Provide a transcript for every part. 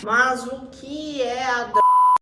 Mas o que é a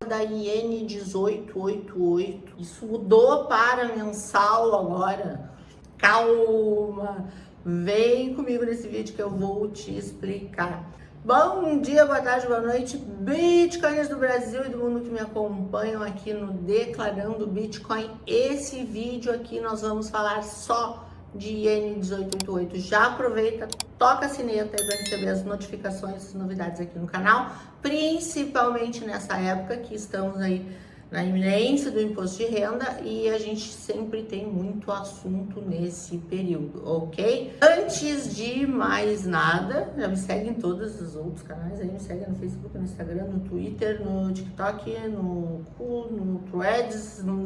da IN 1888? Isso mudou para mensal agora? Calma, vem comigo nesse vídeo que eu vou te explicar. Bom dia, boa tarde, boa noite, Bitcoiners do Brasil e do mundo que me acompanham aqui no Declarando Bitcoin. Esse vídeo aqui nós vamos falar só de IN 1888. Já aproveita, toca a sineta aí para receber as notificações, as novidades aqui no canal, principalmente nessa época que estamos aí na iminência do imposto de renda e a gente sempre tem muito assunto nesse período, ok? Antes de mais nada, já me segue em todos os outros canais aí, me segue no Facebook, no Instagram, no Twitter, no TikTok, no Threads, no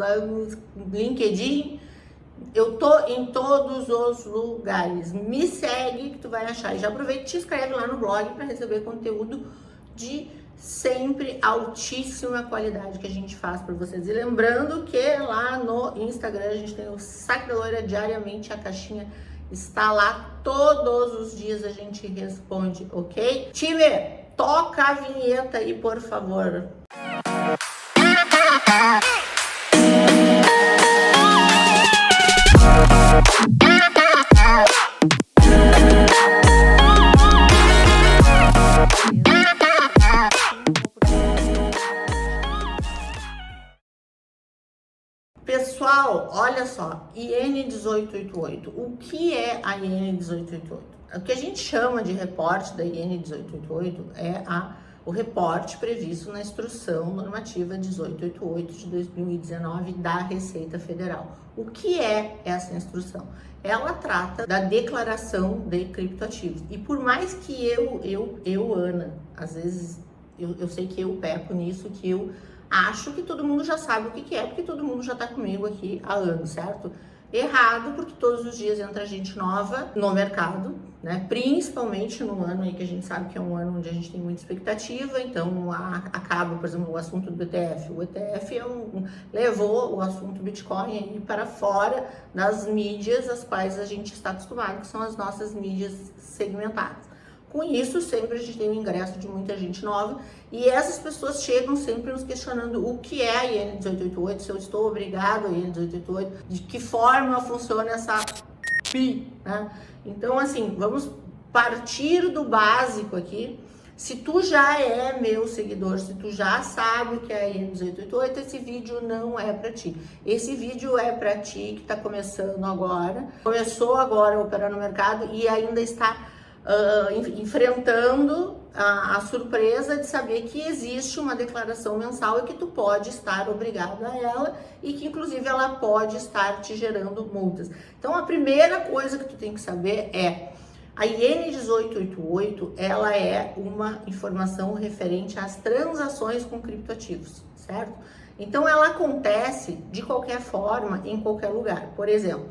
LinkedIn. Eu tô em todos os lugares. Me segue que tu vai achar. E já aproveita e te inscreve lá no blog para receber conteúdo de sempre altíssima qualidade que a gente faz para vocês. E lembrando que lá no Instagram a gente tem o Saque da Loira diariamente, a caixinha está lá todos os dias, a gente responde, ok? Time, toca a vinheta aí, por favor. Pessoal, olha só, IN 1888. O que é a IN 1888? O que a gente chama de reporte da IN 1888 é o reporte previsto na Instrução Normativa 1888 de 2019 da Receita Federal. O que é essa instrução? Ela trata da declaração de criptoativos. E por mais que Ana, às vezes eu sei que eu peco nisso, que eu acho que todo mundo já sabe o que é, porque todo mundo já tá comigo aqui há anos, certo? Errado, porque todos os dias entra gente nova no mercado, né? Principalmente no ano aí que a gente sabe que é um ano onde a gente tem muita expectativa, então acaba, por exemplo, o assunto do ETF. O ETF levou o assunto Bitcoin aí para fora das mídias às quais a gente está acostumado, que são as nossas mídias segmentadas. Com isso, sempre a gente tem o ingresso de muita gente nova e essas pessoas chegam sempre nos questionando o que é a IN 1888, se eu estou obrigado a IN 1888, de que forma funciona essa PI, né? Então, assim, vamos partir do básico aqui. Se tu já é meu seguidor, se tu já sabe o que é a IN 1888, esse vídeo não é para ti. Esse vídeo é para ti que está começando agora, começou agora a operar no mercado e ainda está enfrentando a surpresa de saber que existe uma declaração mensal e que tu pode estar obrigado a ela e que inclusive ela pode estar te gerando multas. Então a primeira coisa que tu tem que saber é a IN 1888, ela é uma informação referente às transações com criptoativos, certo? Então ela acontece de qualquer forma em qualquer lugar. Por exemplo,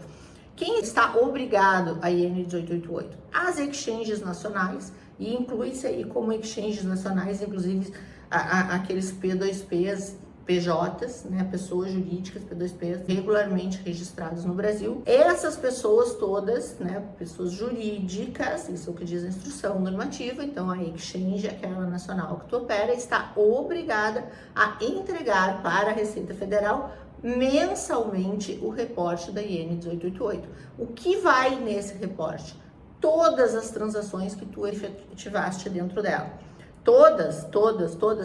quem está obrigado a IN 1888? As exchanges nacionais, e inclui-se aí como exchanges nacionais, inclusive aqueles P2Ps, PJs, né, pessoas jurídicas, P2Ps, regularmente registrados no Brasil. Essas pessoas todas, né, pessoas jurídicas, isso é o que diz a instrução normativa, então a exchange, aquela nacional que tu opera, está obrigada a entregar para a Receita Federal mensalmente o reporte da IN 1888. O que vai nesse reporte? Todas as transações que tu efetivaste dentro dela. Todas,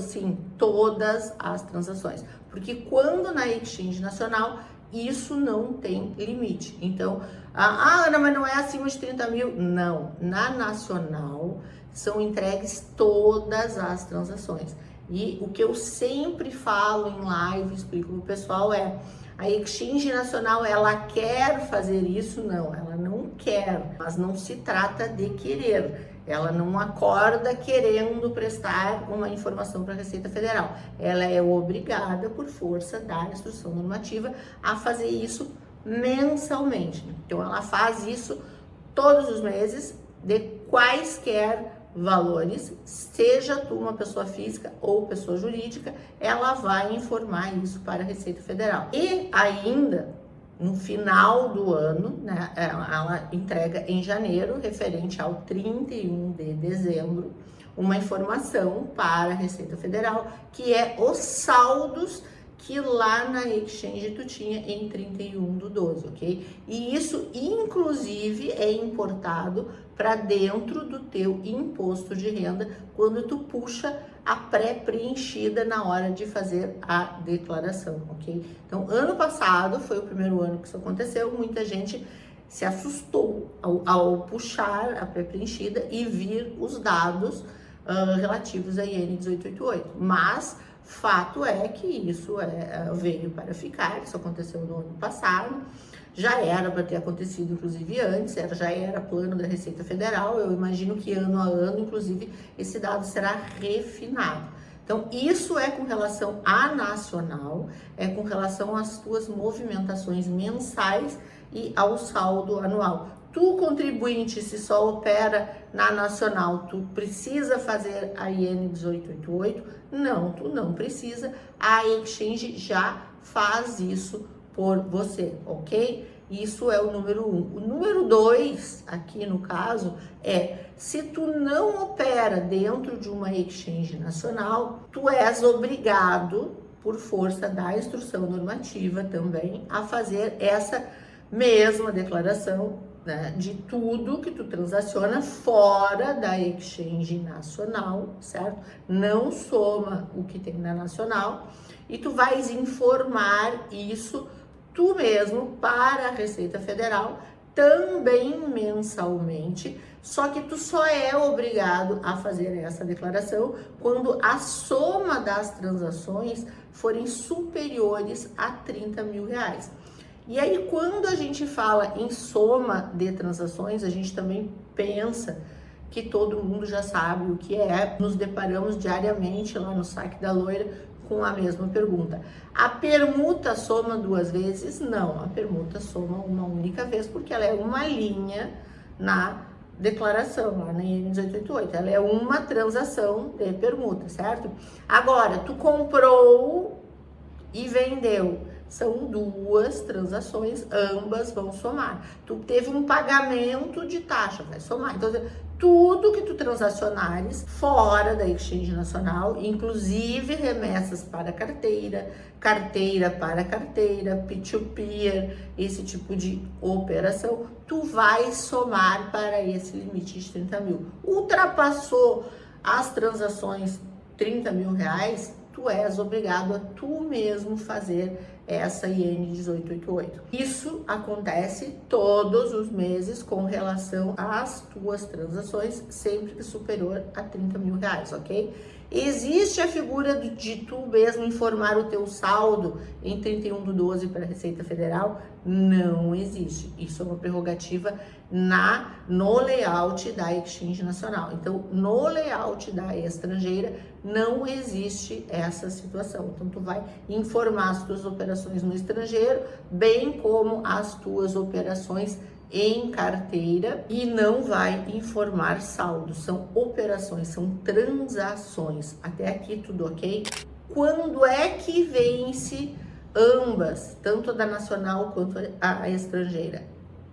sim, todas as transações. Porque quando na Exchange Nacional, isso não tem limite. Então, Ana, mas não é acima de 30 mil? Não, na Nacional são entregues todas as transações. E o que eu sempre falo em live, explico pro pessoal é, a Exchange Nacional, ela quer fazer isso? Não, ela não quer, mas não se trata de querer. Ela não acorda querendo prestar uma informação para a Receita Federal. Ela é obrigada, por força da instrução normativa, a fazer isso mensalmente. Então, ela faz isso todos os meses, de quaisquer valores, seja tu uma pessoa física ou pessoa jurídica, ela vai informar isso para a Receita Federal. E ainda, no final do ano, né, ela entrega em janeiro, referente ao 31 de dezembro, uma informação para a Receita Federal, que é os saldos que lá na Exchange tu tinha em 31/12, ok? E isso, inclusive, é importado para dentro do teu imposto de renda quando tu puxa a pré-preenchida na hora de fazer a declaração, ok? Então, ano passado foi o primeiro ano que isso aconteceu, muita gente se assustou ao puxar a pré-preenchida e vir os dados relativos à IN 1888, mas fato é que isso veio para ficar, isso aconteceu no ano passado, já era para ter acontecido inclusive antes, já era plano da Receita Federal, eu imagino que ano a ano, inclusive, esse dado será refinado. Então, isso é com relação à nacional, é com relação às tuas movimentações mensais e ao saldo anual. Tu, contribuinte, se só opera na nacional, tu precisa fazer a IN 1888? Não, tu não precisa. A Exchange já faz isso por você, ok? Isso é o número 1. O número 2, aqui no caso, é se tu não opera dentro de uma Exchange nacional, tu és obrigado, por força da instrução normativa também, a fazer essa mesma declaração, né, de tudo que tu transaciona fora da Exchange nacional, certo? Não soma o que tem na nacional e tu vais informar isso tu mesmo para a Receita Federal também mensalmente, só que tu só é obrigado a fazer essa declaração quando a soma das transações forem superiores a 30 mil reais. E aí, quando a gente fala em soma de transações, a gente também pensa que todo mundo já sabe o que é. Nos deparamos diariamente lá no Saque da Loira com a mesma pergunta. A permuta soma 2 vezes? Não, a permuta soma uma única vez, porque ela é uma linha na declaração, lá na IN 1888. Ela é uma transação de permuta, certo? Agora, tu comprou e vendeu. São 2 transações, ambas vão somar. Tu teve um pagamento de taxa, vai somar. Então, tudo que tu transacionares fora da Exchange Nacional, inclusive remessas para carteira, carteira para carteira, peer-to-peer, esse tipo de operação, tu vai somar para esse limite de 30 mil. Ultrapassou as transações 30 mil reais, tu és obrigado a tu mesmo fazer essa IN 1888. Isso acontece todos os meses com relação às tuas transações, sempre que superior a 30 mil reais, ok? Existe a figura de tu mesmo informar o teu saldo em 31/12 para a Receita Federal? Não existe. Isso é uma prerrogativa no layout da Exchange Nacional. Então, no layout da estrangeira, não existe essa situação. Então, tu vai informar as tuas operações no estrangeiro, bem como as tuas operações em carteira, e não vai informar saldo. São operações, são transações. Até aqui tudo ok? Quando é que vence ambas, tanto a da nacional quanto a estrangeira?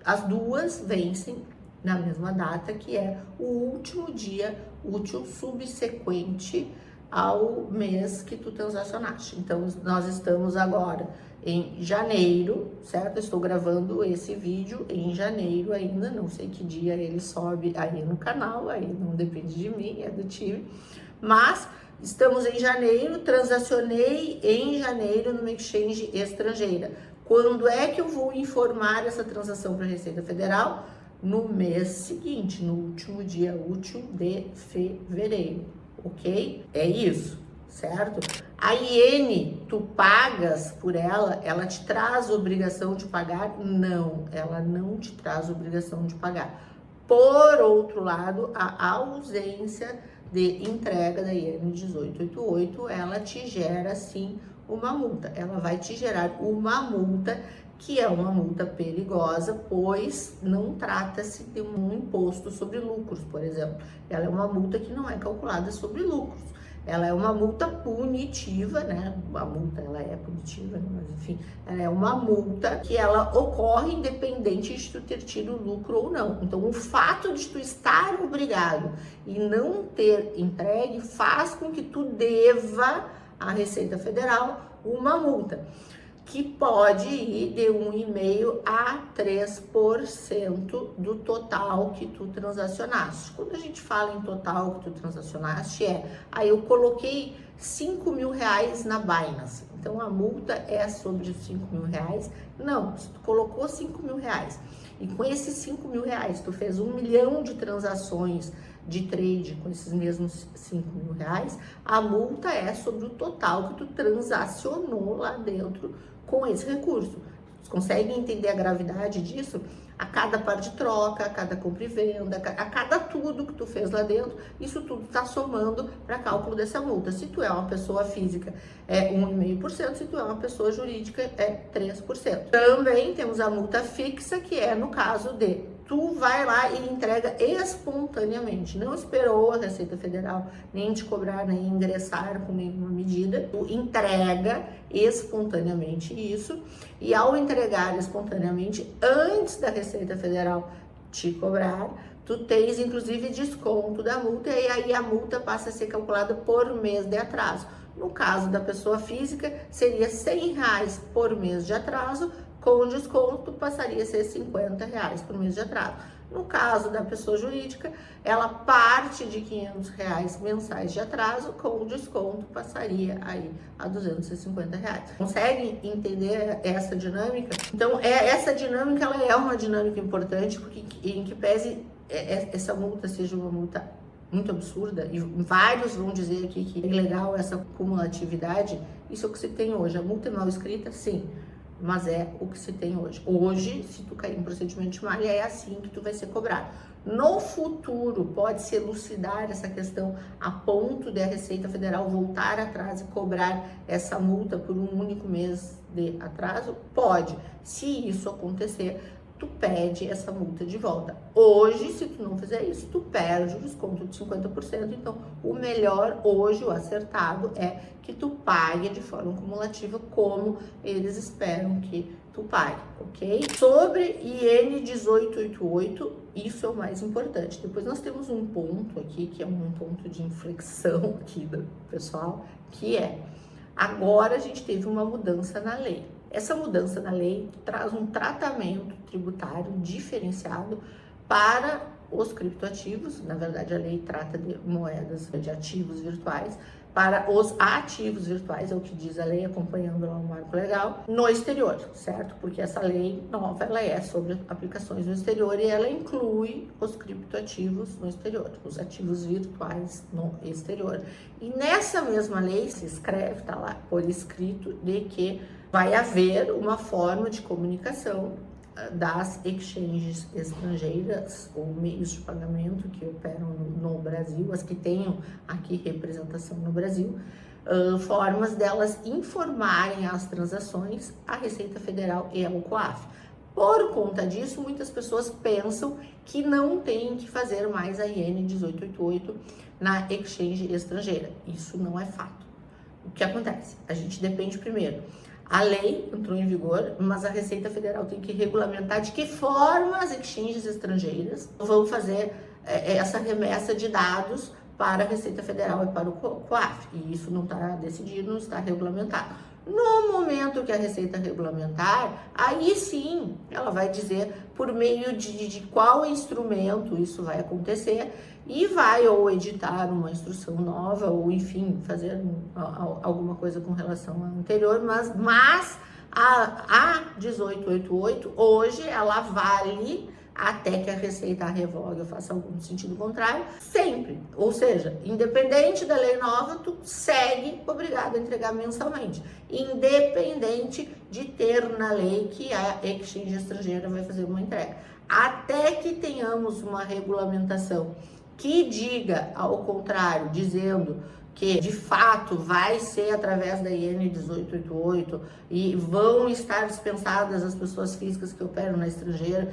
As duas vencem na mesma data, que é o último dia útil subsequente ao mês que tu transacionaste. Então, nós estamos agora em janeiro, certo? Eu estou gravando esse vídeo em janeiro ainda, não sei que dia ele sobe aí no canal, aí não depende de mim, é do time, mas estamos em janeiro, transacionei em janeiro numa exchange estrangeira. Quando é que eu vou informar essa transação para a Receita Federal? No mês seguinte, no último dia útil de fevereiro, ok? É isso, certo? A IN, tu pagas por ela te traz obrigação de pagar? Não, ela não te traz obrigação de pagar. Por outro lado, a ausência de entrega da IN 1888, ela te gera, sim, uma multa. Ela vai te gerar uma multa, que é uma multa perigosa, pois não trata-se de um imposto sobre lucros, por exemplo. Ela é uma multa que não é calculada sobre lucros. Ela é uma multa punitiva, né? A multa, ela é punitiva, né? Mas enfim, ela é uma multa que ela ocorre independente de tu ter tido lucro ou não. Então, o fato de tu estar obrigado e não ter entregue faz com que tu deva à Receita Federal uma multa, que pode ir de 1,5% a 3% do total que tu transacionaste. Quando a gente fala em total que tu transacionaste, aí eu coloquei 5 mil reais na Binance. Então, a multa é sobre os 5 mil reais? Não, se tu colocou 5 mil reais e com esses 5 mil reais tu fez 1 milhão de transações de trade com esses mesmos 5 mil reais, a multa é sobre o total que tu transacionou lá dentro com esse recurso. Vocês conseguem entender a gravidade disso? A cada par de troca, a cada compra e venda, a cada tudo que tu fez lá dentro, isso tudo está somando para cálculo dessa multa. Se tu é uma pessoa física, é 1,5%, se tu é uma pessoa jurídica, é 3%. Também temos a multa fixa, que é no caso de tu vai lá e entrega espontaneamente, não esperou a Receita Federal nem te cobrar, nem ingressar com nenhuma medida, tu entrega espontaneamente isso, e ao entregar espontaneamente, antes da Receita Federal te cobrar, tu tens inclusive desconto da multa, e aí a multa passa a ser calculada por mês de atraso. No caso da pessoa física, seria R$100 por mês de atraso, com desconto passaria a ser R$50 por mês de atraso. No caso da pessoa jurídica, ela parte de R$500 mensais de atraso, com desconto passaria aí a R$250. Conseguem entender essa dinâmica? Então, essa dinâmica ela é uma dinâmica importante, porque em que pese essa multa seja uma multa muito absurda, e vários vão dizer aqui que é ilegal essa cumulatividade, isso é o que se tem hoje. A multa é mal escrita, sim, mas é o que se tem hoje. Hoje, se tu cair em procedimento de malha, é assim que tu vai ser cobrado. No futuro, pode-se elucidar essa questão a ponto de a Receita Federal voltar atrás e cobrar essa multa por um único mês de atraso? Pode. Se isso acontecer, tu pede essa multa de volta. Hoje, se tu não fizer isso, tu perde o desconto de 50%. Então, o melhor hoje, o acertado, é que tu pague de forma cumulativa como eles esperam que tu pague, ok? Sobre IN 1888, isso é o mais importante. Depois nós temos um ponto aqui, que é um ponto de inflexão aqui do pessoal, que é, agora a gente teve uma mudança na lei. Essa mudança na lei traz um tratamento tributário diferenciado para os criptoativos. Na verdade, a lei trata de moedas, de ativos virtuais, para os ativos virtuais, é o que diz a lei, acompanhando lá o marco legal, no exterior, certo? Porque essa lei nova, ela é sobre aplicações no exterior e ela inclui os criptoativos no exterior, os ativos virtuais no exterior. E nessa mesma lei se escreve, tá lá por escrito, de que vai haver uma forma de comunicação das exchanges estrangeiras ou meios de pagamento que operam no Brasil, as que tenham aqui representação no Brasil, formas delas informarem as transações à Receita Federal e ao COAF. Por conta disso, muitas pessoas pensam que não tem que fazer mais a IN 1888 na exchange estrangeira. Isso não é fato. O que acontece? A gente depende primeiro. A lei entrou em vigor, mas a Receita Federal tem que regulamentar de que forma as exchanges estrangeiras vão fazer essa remessa de dados para a Receita Federal e para o COAF. E isso não está decidido, não está regulamentado. No momento que a Receita regulamentar, aí sim ela vai dizer por meio de qual instrumento isso vai acontecer e vai ou editar uma instrução nova ou, enfim, fazer alguma coisa com relação à anterior, mas a 1888 hoje ela vale até que a Receita revogue ou faça algum sentido contrário, sempre. Ou seja, independente da lei nova, tu segue obrigado a entregar mensalmente, independente de ter na lei que a exchange estrangeira vai fazer uma entrega. Até que tenhamos uma regulamentação que diga ao contrário, dizendo que de fato vai ser através da IN 1888 e vão estar dispensadas as pessoas físicas que operam na estrangeira,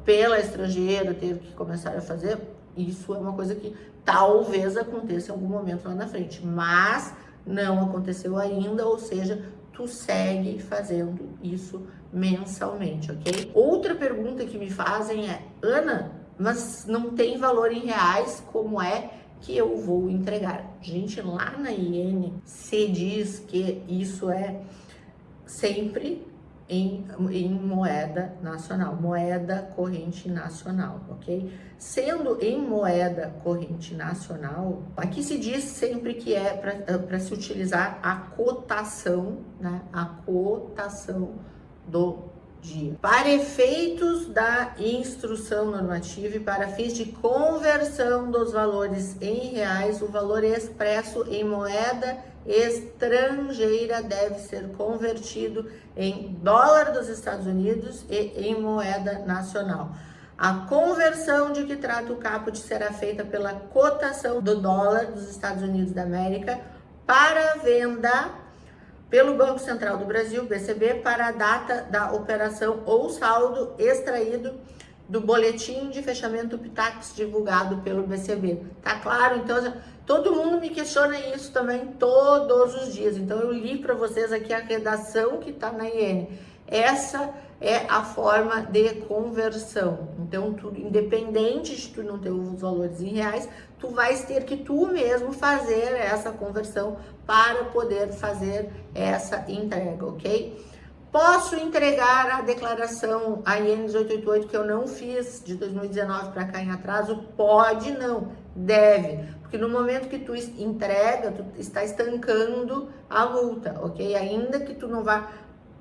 pela estrangeira ter que começar a fazer, isso é uma coisa que talvez aconteça em algum momento lá na frente, mas não aconteceu ainda, ou seja, tu segue fazendo isso mensalmente, ok? Outra pergunta que me fazem é: Ana, mas não tem valor em reais, como é que eu vou entregar? Gente, lá na IN se diz que isso é sempre em moeda nacional, moeda corrente nacional, ok? Sendo em moeda corrente nacional, aqui se diz sempre que é para se utilizar a cotação, né? A cotação do dia. Para efeitos da instrução normativa e para fins de conversão dos valores em reais, o valor expresso em moeda estrangeira deve ser convertido em dólar dos Estados Unidos e em moeda nacional. A conversão de que trata o caput será feita pela cotação do dólar dos Estados Unidos da América para venda pelo Banco Central do Brasil, BCB, para a data da operação ou saldo extraído do boletim de fechamento PITAX divulgado pelo BCB. Tá claro? Então, todo mundo me questiona isso também todos os dias. Então, eu li para vocês aqui a redação que está na IN. Essa é a forma de conversão. Então, tu, independente de tu não ter os valores em reais, tu vais ter que tu mesmo fazer essa conversão para poder fazer essa entrega, ok? Posso entregar a declaração, a IN 1888, que eu não fiz de 2019 para cá em atraso? Pode não, deve. Porque no momento que tu entrega, tu está estancando a multa, ok? Ainda que tu não vá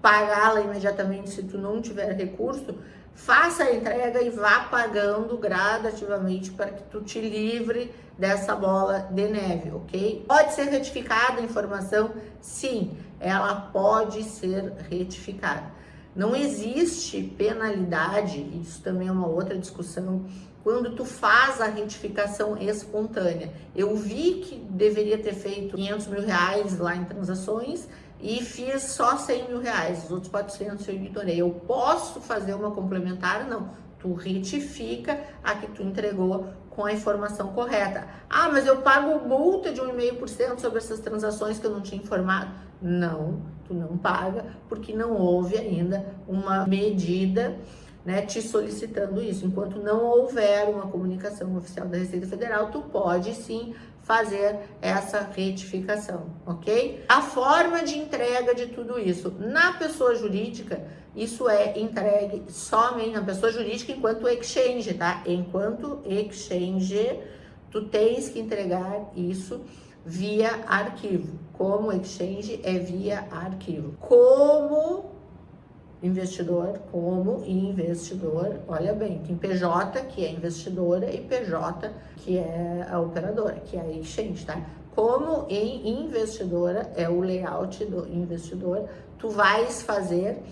pagá-la imediatamente se tu não tiver recurso, faça a entrega e vá pagando gradativamente para que tu te livre dessa bola de neve, ok? Pode ser retificada a informação? Sim, ela pode ser retificada. Não existe penalidade, isso também é uma outra discussão, quando tu faz a retificação espontânea. Eu vi que deveria ter feito 500 mil reais lá em transações e fiz só 100 mil reais, os outros 400 eu ignorei. Eu posso fazer uma complementar? Não. Tu retifica a que tu entregou com a informação correta. Ah, mas eu pago multa de 1,5% sobre essas transações que eu não tinha informado. Não, tu não paga, porque não houve ainda uma medida, né, te solicitando isso. Enquanto não houver uma comunicação oficial da Receita Federal, tu pode sim fazer essa retificação, ok? A forma de entrega de tudo isso na pessoa jurídica, isso é entregue somente na pessoa jurídica enquanto exchange, tá? Enquanto exchange, tu tens que entregar isso via arquivo. Como exchange é via arquivo. Como investidor, olha bem, tem PJ, que é investidora, e PJ, que é a operadora, que é a exchange, tá? Como em investidora, é o layout do investidor, tu vais fazer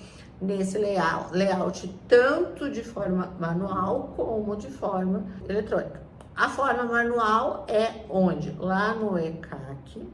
nesse layout tanto de forma manual como de forma eletrônica. A forma manual é onde? Lá no ECAC,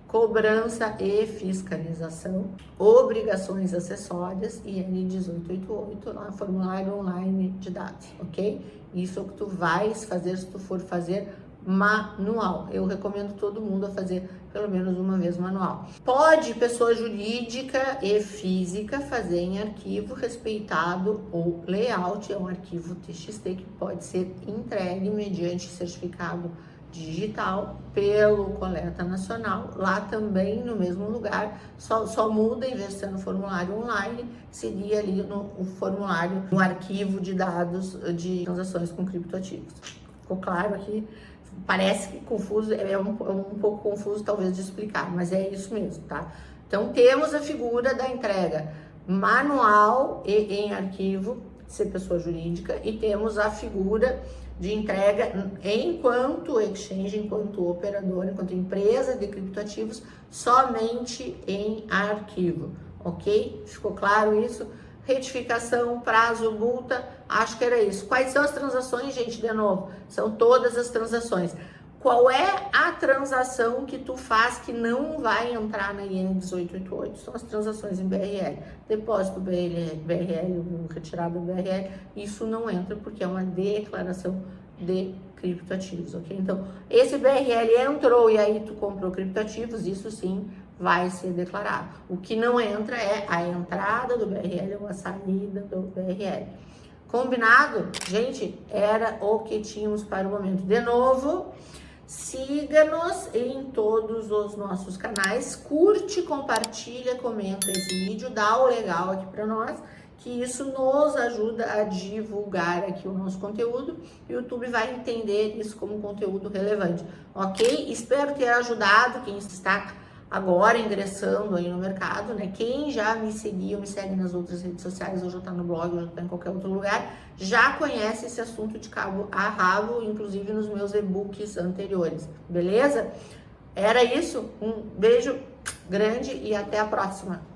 cobrança e fiscalização, obrigações acessórias e IN 1888, lá formulário online de dados, ok? Isso é o que tu vais fazer se tu for fazer manual. Eu recomendo todo mundo a fazer pelo menos uma vez manual. Pode pessoa jurídica e física fazer em arquivo respeitado o layout, é um arquivo TXT que pode ser entregue mediante certificado digital pelo Coleta Nacional, lá também no mesmo lugar, só muda, em vez de ser no formulário online, seria ali no formulário, no arquivo de dados de transações com criptoativos. Ficou claro aqui? Parece que confuso, é um pouco confuso talvez de explicar, mas é isso mesmo, tá? Então temos a figura da entrega manual e em arquivo, ser pessoa jurídica, e temos a figura de entrega enquanto exchange, enquanto operador, enquanto empresa de criptoativos, somente em arquivo, ok? Ficou claro isso? Retificação, prazo, multa, acho que era isso. Quais são as transações, gente? De novo, são todas as transações. Qual é a transação que tu faz que não vai entrar na IN 1888? São as transações em BRL. Depósito BRL, retirada BRL, isso não entra porque é uma declaração de criptoativos, ok? Então, esse BRL entrou e aí tu comprou criptoativos, isso sim vai ser declarado. O que não entra é a entrada do BRL ou a saída do BRL. Combinado? Gente, era o que tínhamos para o momento. De novo, siga-nos em todos os nossos canais, curte, compartilha, comenta esse vídeo, dá o legal aqui para nós, que isso nos ajuda a divulgar aqui o nosso conteúdo. O YouTube vai entender isso como conteúdo relevante, ok? Espero ter ajudado quem está agora ingressando aí no mercado, né? Quem já me seguiu, me segue nas outras redes sociais, ou já tá no blog, ou já tá em qualquer outro lugar, já conhece esse assunto de cabo a rabo, inclusive nos meus e-books anteriores, beleza? Era isso, um beijo grande e até a próxima!